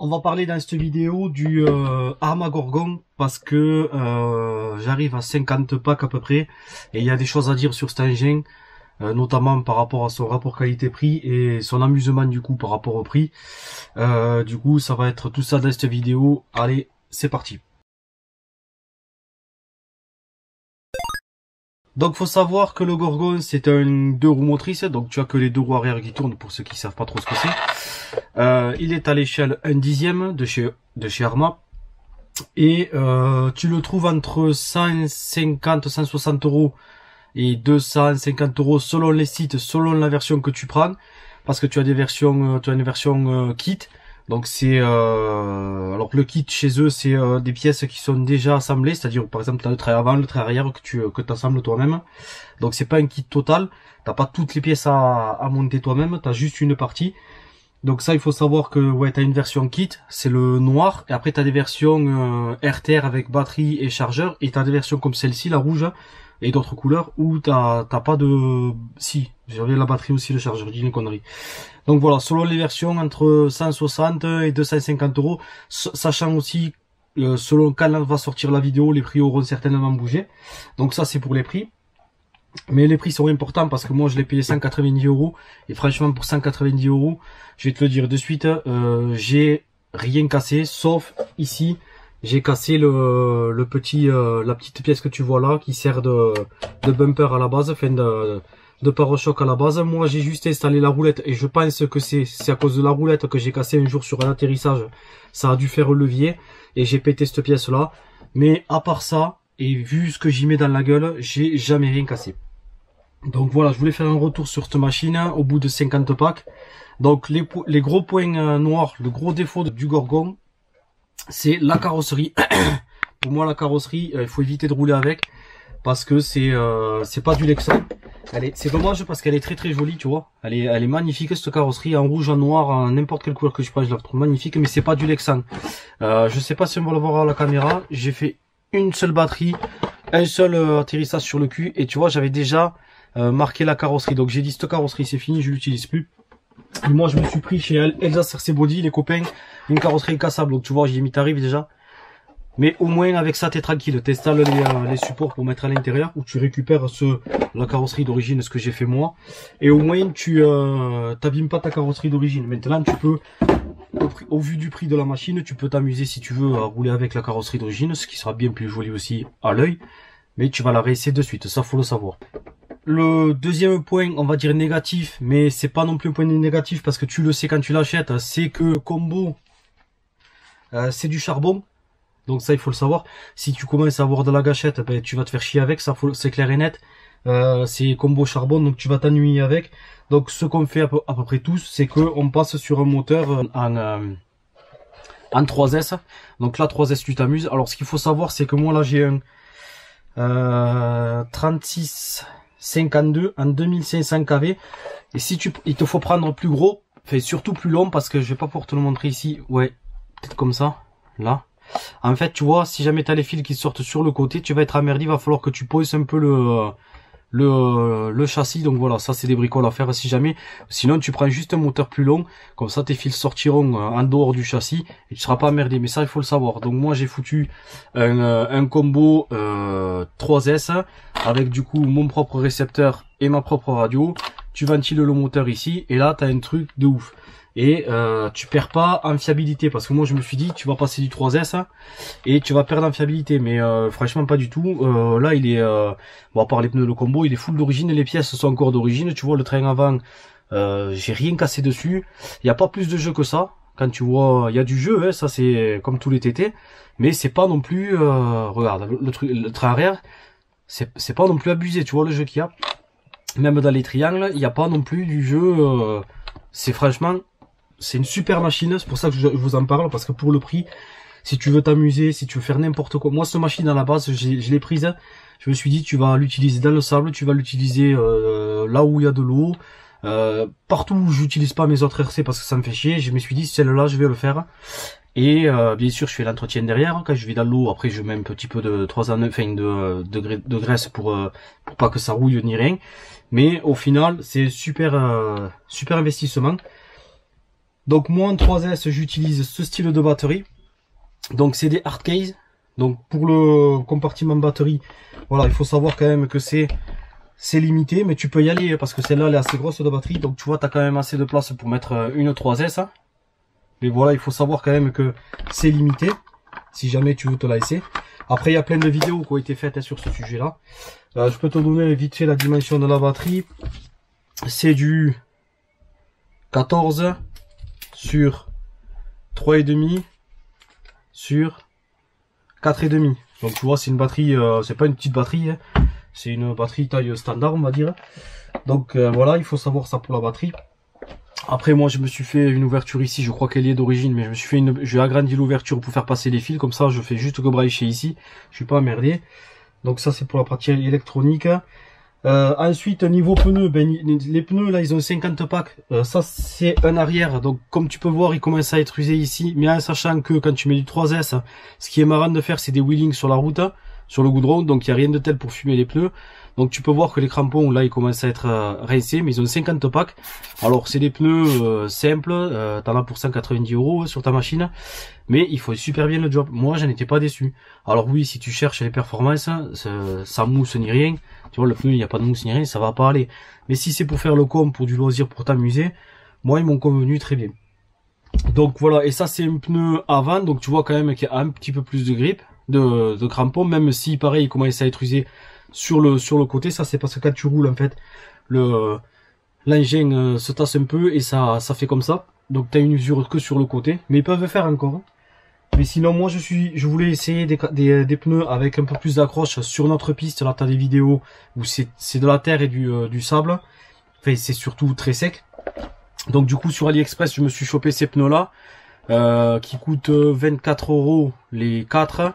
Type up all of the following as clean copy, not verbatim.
On va parler dans cette vidéo du Arma Gorgon parce que j'arrive à 50 packs à peu près et il y a des choses à dire sur cet engin, notamment par rapport à son rapport qualité-prix et son amusement du coup par rapport au prix. Du coup ça va être tout ça dans cette vidéo. Allez, c'est parti. Donc faut savoir que le Gorgon c'est un 2 roues motrices, donc tu as que les 2 roues arrière qui tournent pour ceux qui savent pas trop ce que c'est. Il est à l'échelle 1/10 de chez Arma et tu le trouves entre 150-160 euros et 250 euros selon les sites, selon la version que tu prends, parce que tu as des versions, tu as une version kit. Donc c'est alors le kit chez eux c'est des pièces qui sont déjà assemblées, c'est-à-dire par exemple tu as le trait avant, le trait arrière que tu assembles toi-même. Donc c'est pas un kit total, t'as pas toutes les pièces à monter toi-même, t'as juste une partie. Donc ça il faut savoir que ouais t'as une version kit, c'est le noir, et après t'as des versions RTR avec batterie et chargeur, et t'as des versions comme celle-ci, la rouge, et d'autres couleurs où t'as pas de... Si, j'avais la batterie aussi, le chargeur, je dis une connerie. Donc voilà, selon les versions, entre 160 et 250 euros, sachant aussi, selon quand va sortir la vidéo, les prix auront certainement bougé. Donc ça c'est pour les prix. Mais les prix sont importants parce que moi je l'ai payé 190 euros. Et franchement pour 190 euros, je vais te le dire de suite, j'ai rien cassé, sauf ici. J'ai cassé le petit, la petite pièce que tu vois là, qui sert de bumper à la base, enfin de pare-choc à la base. Moi j'ai juste installé la roulette et je pense que c'est à cause de la roulette que j'ai cassé un jour sur un atterrissage. Ça a dû faire le levier et j'ai pété cette pièce là. Mais à part ça, et vu ce que j'y mets dans la gueule, j'ai jamais rien cassé. Donc voilà, je voulais faire un retour sur cette machine au bout de 50 packs. Donc les gros points noirs, le gros défaut du Gorgon, c'est la carrosserie. Pour moi la carrosserie, il faut éviter de rouler avec parce que c'est pas du Lexan. C'est dommage parce qu'elle est très jolie, tu vois. Elle est magnifique cette carrosserie, en rouge, en noir, en n'importe quelle couleur que je prends, je la trouve magnifique, mais c'est pas du Lexan. Je sais pas si on va le voir à la caméra. J'ai fait une seule batterie, un seul atterrissage sur le cul, et tu vois j'avais déjà marqué la carrosserie. Donc j'ai dit cette carrosserie c'est fini, je l'utilise plus. Et moi je me suis pris chez Elsa RC Body, les copains, une carrosserie incassable. Donc tu vois j'ai mis tarif déjà. Mais au moins avec ça t'es tranquille, t'installes les supports pour mettre à l'intérieur, ou tu récupères la carrosserie d'origine, ce que j'ai fait moi. Et au moins tu t'abîmes pas ta carrosserie d'origine. Maintenant tu peux, au vu du prix de la machine, tu peux t'amuser si tu veux à rouler avec la carrosserie d'origine, ce qui sera bien plus joli aussi à l'œil. Mais tu vas la réessayer de suite, ça faut le savoir. Le deuxième point, on va dire négatif, mais c'est pas non plus un point négatif parce que tu le sais quand tu l'achètes, c'est que combo, c'est du charbon. Donc ça il faut le savoir. Si tu commences à avoir de la gâchette, ben, tu vas te faire chier avec, ça c'est clair et net. C'est combo charbon, donc tu vas t'ennuyer avec. Donc ce qu'on fait à peu près tous, c'est que on passe sur un moteur en 3S. Donc là 3S tu t'amuses. Alors ce qu'il faut savoir, c'est que moi là j'ai un 3652 en 2500 kV. Et si il te faut prendre plus gros, enfin surtout plus long, parce que je vais pas pouvoir te le montrer ici. Ouais, peut-être comme ça, là. En fait, tu vois, si jamais tu as les fils qui sortent sur le côté, tu vas être emmerdé, il va falloir que tu poses un peu le châssis. Donc voilà, ça c'est des bricoles à faire si jamais. Sinon tu prends juste un moteur plus long, comme ça tes fils sortiront en dehors du châssis et tu seras pas emmerdé. Mais ça il faut le savoir. Donc moi j'ai foutu un combo 3S avec du coup mon propre récepteur et ma propre radio. Tu ventiles le moteur ici et là tu as un truc de ouf. Et tu perds pas en fiabilité, parce que moi je me suis dit tu vas passer du 3S et tu vas perdre en fiabilité, mais franchement pas du tout. Là il est bon, à part les pneus, le combo il est full d'origine, les pièces sont encore d'origine. Tu vois le train avant, j'ai rien cassé dessus. Il n'y a pas plus de jeu que ça. Quand tu vois, il y a du jeu, hein, ça c'est comme tous les TT, mais c'est pas non plus regarde le train arrière, c'est pas non plus abusé. Tu vois le jeu qu'il y a, même dans les triangles il n'y a pas non plus du jeu. C'est franchement, c'est une super machine, c'est pour ça que je vous en parle, parce que pour le prix, si tu veux t'amuser, si tu veux faire n'importe quoi, moi cette machine à la base, je l'ai prise, je me suis dit tu vas l'utiliser dans le sable, tu vas l'utiliser là où il y a de l'eau, partout où j'utilise pas mes autres RC parce que ça me fait chier, je me suis dit celle-là je vais le faire. Et bien sûr je fais l'entretien derrière, quand je vais dans l'eau, après je mets un petit peu de 3 en 9, enfin de graisse pour pas que ça rouille ni rien. Mais au final c'est super investissement. Donc moi en 3S j'utilise ce style de batterie. Donc c'est des hard case. Donc pour le compartiment batterie, voilà, il faut savoir quand même que c'est limité, mais tu peux y aller parce que celle-là elle est assez grosse de batterie. Donc tu vois, tu as quand même assez de place pour mettre une 3S. Mais voilà, il faut savoir quand même que c'est limité si jamais tu veux te la laisser. Après il y a plein de vidéos qui ont été faites sur ce sujet-là. Je peux te donner vite fait la dimension de la batterie. C'est du 14 sur 3,5 sur 4,5. Donc tu vois, c'est une batterie, c'est pas une petite batterie, hein. C'est une batterie taille standard, on va dire. Donc voilà, il faut savoir ça pour la batterie. Après moi je me suis fait une ouverture ici, je crois qu'elle est d'origine, mais j'ai agrandi l'ouverture pour faire passer les fils, comme ça je fais juste que brancher ici, je suis pas emmerdé. Donc ça c'est pour la partie électronique. Ensuite niveau pneus, ben, les pneus là ils ont 50 packs, ça c'est un arrière, donc comme tu peux voir il commence à être usé ici, mais en sachant que quand tu mets du 3S, ce qui est marrant de faire c'est des wheelings sur la route, sur le goudron, donc il n'y a rien de tel pour fumer les pneus. Donc tu peux voir que les crampons là ils commencent à être rincés, mais ils ont 50 packs. Alors c'est des pneus simples, t'en as pour 190 € sur ta machine, mais il faut super bien le job. Moi j'en étais pas déçu. Alors oui, si tu cherches les performances, ça mousse ni rien, tu vois le pneu il n'y a pas de mousse ni rien, ça va pas aller. Mais si c'est pour faire le com, pour du loisir, pour t'amuser, moi ils m'ont convenu très bien. Donc voilà, et ça c'est un pneu avant, donc tu vois quand même qu'il y a un petit peu plus de grip, de crampons, même si pareil il commence à être usé sur le côté. Ça c'est parce que quand tu roules en fait l'engin se tasse un peu et ça fait comme ça, donc tu as une usure que sur le côté, mais ils peuvent le faire encore. Mais sinon moi je voulais essayer des pneus avec un peu plus d'accroche sur notre piste. Là tu as des vidéos où c'est de la terre et du sable, enfin c'est surtout très sec. Donc du coup sur AliExpress je me suis chopé ces pneus là qui coûtent 24 € les 4.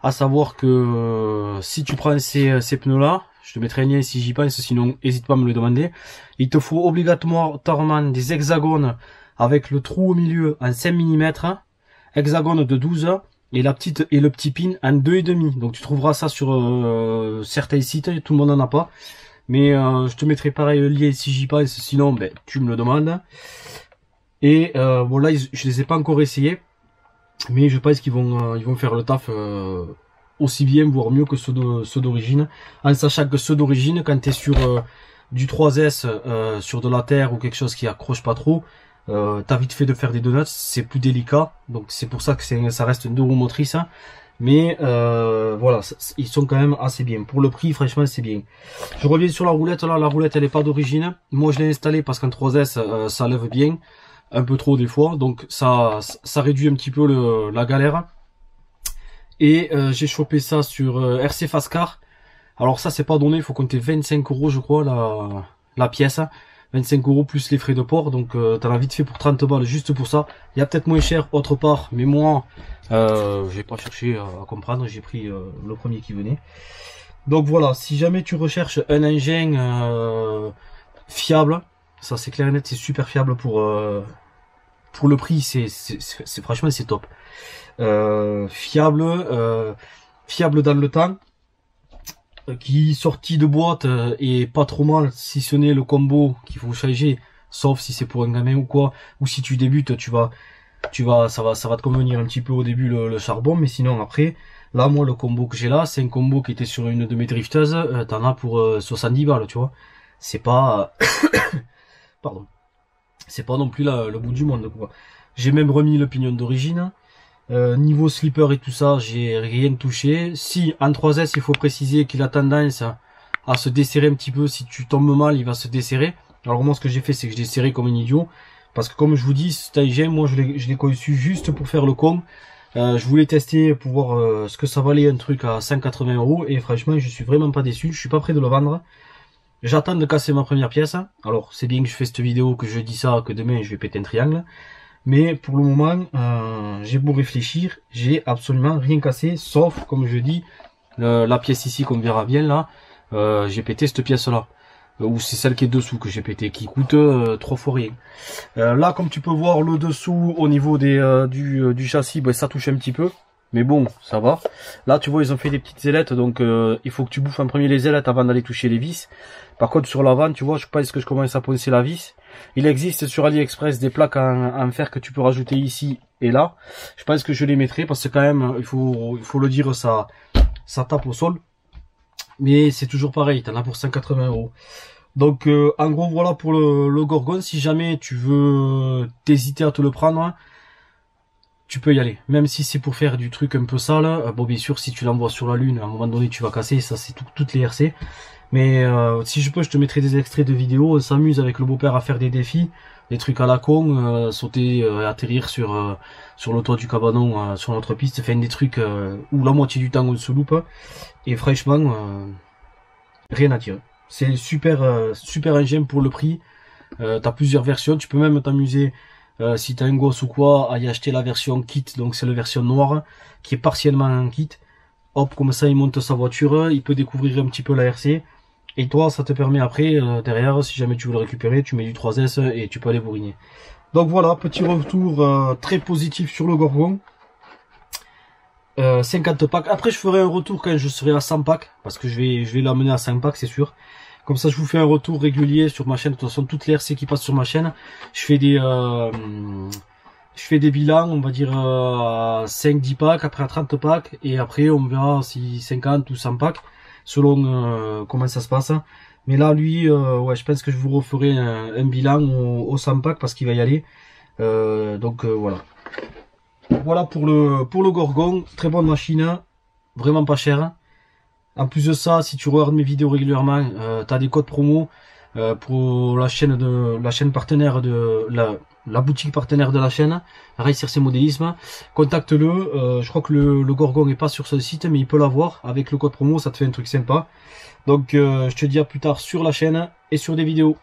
À savoir que si tu prends ces pneus là, je te mettrai un lien si j'y pense, sinon n'hésite pas à me le demander. Il te faut obligatoirement des hexagones avec le trou au milieu en 5 mm, hexagone de 12 et le petit pin en 2,5. Donc tu trouveras ça sur certains sites, tout le monde n'en a pas. Mais je te mettrai pareil le lien si j'y pense, sinon ben, tu me le demandes. Et bon là je les ai pas encore essayés, mais je pense qu'ils vont faire le taf aussi bien, voire mieux que ceux d'origine. En sachant que ceux d'origine, quand tu es sur du 3S, sur de la terre ou quelque chose qui accroche pas trop, t'as vite fait de faire des donuts, c'est plus délicat. Donc c'est pour ça que ça reste une 2 roues motrices. Hein. Mais voilà, ils sont quand même assez bien. Pour le prix, franchement, c'est bien. Je reviens sur la roulette. Là, la roulette, elle est pas d'origine. Moi, je l'ai installée parce qu'en 3S, ça lève bien. Un peu trop des fois, donc ça réduit un petit peu la galère. Et j'ai chopé ça sur RC Fastcar. Alors ça c'est pas donné, il faut compter 25 € je crois la pièce, 25 € plus les frais de port, donc t'en as vite fait pour 30 balles juste pour ça. Il y a peut-être moins cher autre part, mais moi j'ai pas cherché à comprendre, j'ai pris le premier qui venait. Donc voilà, si jamais tu recherches un engin fiable, ça c'est clair et net, c'est super fiable pour le prix, c'est franchement c'est top. Fiable dans le temps, qui sorti de boîte et pas trop mal, si ce n'est le combo qu'il faut changer, sauf si c'est pour un gamin ou quoi, ou si tu débutes, ça va te convenir un petit peu au début le charbon, mais sinon après, là moi le combo que j'ai là, c'est un combo qui était sur une de mes drifteuses, t'en as pour 70 balles, tu vois. C'est pas pardon, c'est pas non plus le bout du monde quoi. J'ai même remis le pignon d'origine. Niveau slipper et tout ça, j'ai rien touché. Si en 3S, il faut préciser qu'il a tendance à se desserrer un petit peu. Si tu tombes mal, il va se desserrer. Alors moi, ce que j'ai fait, c'est que je l'ai serré comme un idiot, parce que comme je vous dis, cet engin, moi je l'ai conçu juste pour faire le com. Je voulais tester pour voir ce que ça valait un truc à 180 €, et franchement je suis vraiment pas déçu. Je suis pas prêt de le vendre. J'attends de casser ma première pièce. Alors c'est bien que je fais cette vidéo, que je dis ça, que demain je vais péter un triangle. Mais pour le moment, j'ai beau réfléchir, j'ai absolument rien cassé, sauf, comme je dis, la pièce ici qu'on verra bien là, j'ai pété cette pièce là. Ou c'est celle qui est dessous que j'ai pété, qui coûte 3 fois rien. Là, comme tu peux voir, le dessous, au niveau du châssis, ben, ça touche un petit peu. Mais bon, ça va. Là, tu vois, ils ont fait des petites ailettes, donc il faut que tu bouffes en premier les ailettes avant d'aller toucher les vis. Par contre, sur l'avant, tu vois, je pense que je commence à poncer la vis. Il existe sur AliExpress des plaques en fer que tu peux rajouter ici et là. Je pense que je les mettrai parce que quand même, il faut le dire, ça tape au sol. Mais c'est toujours pareil, t'en as pour 180 €. Donc, en gros, voilà pour le Gorgon. Si jamais tu veux t'hésiter à te le prendre, tu peux y aller, même si c'est pour faire du truc un peu sale. Bon, bien sûr, si tu l'envoies sur la lune, à un moment donné, tu vas casser. Ça, c'est toutes les RC. Mais si je peux, je te mettrai des extraits de vidéos. On s'amuse avec le beau-père à faire des défis, des trucs à la con, sauter, atterrir sur le toit du cabanon, sur notre piste, faire des trucs où la moitié du temps on se loupe. Et franchement, rien à dire. C'est super engin pour le prix. T'as plusieurs versions. Tu peux même t'amuser. Si t'as un gosse ou quoi, à y acheter la version kit, donc c'est la version noire, qui est partiellement en kit. Hop, comme ça il monte sa voiture, il peut découvrir un petit peu la RC. Et toi, ça te permet après, derrière, si jamais tu veux le récupérer, tu mets du 3S et tu peux aller bourriner. Donc voilà, petit retour très positif sur le Gorgon. 50 packs. Après, je ferai un retour quand je serai à 100 packs, parce que je vais l'amener à 5 packs, c'est sûr. Comme ça, je vous fais un retour régulier sur ma chaîne. De toute façon, toutes les RC qui passent sur ma chaîne, je fais des bilans, on va dire 5-10 packs, après à 30 packs, et après on verra si 50 ou 100 packs, selon comment ça se passe. Mais là, lui, ouais, je pense que je vous referai un bilan au 100 packs parce qu'il va y aller. Donc voilà. Voilà pour le Gorgon. Très bonne machine, vraiment pas cher. En plus de ça, si tu regardes mes vidéos régulièrement, tu as des codes promo pour la chaîne partenaire de la boutique partenaire de la chaîne, Racer C Modélisme. Contacte-le. Je crois que le Gorgon n'est pas sur ce site, mais il peut l'avoir. Avec le code promo, ça te fait un truc sympa. Donc je te dis à plus tard sur la chaîne et sur des vidéos.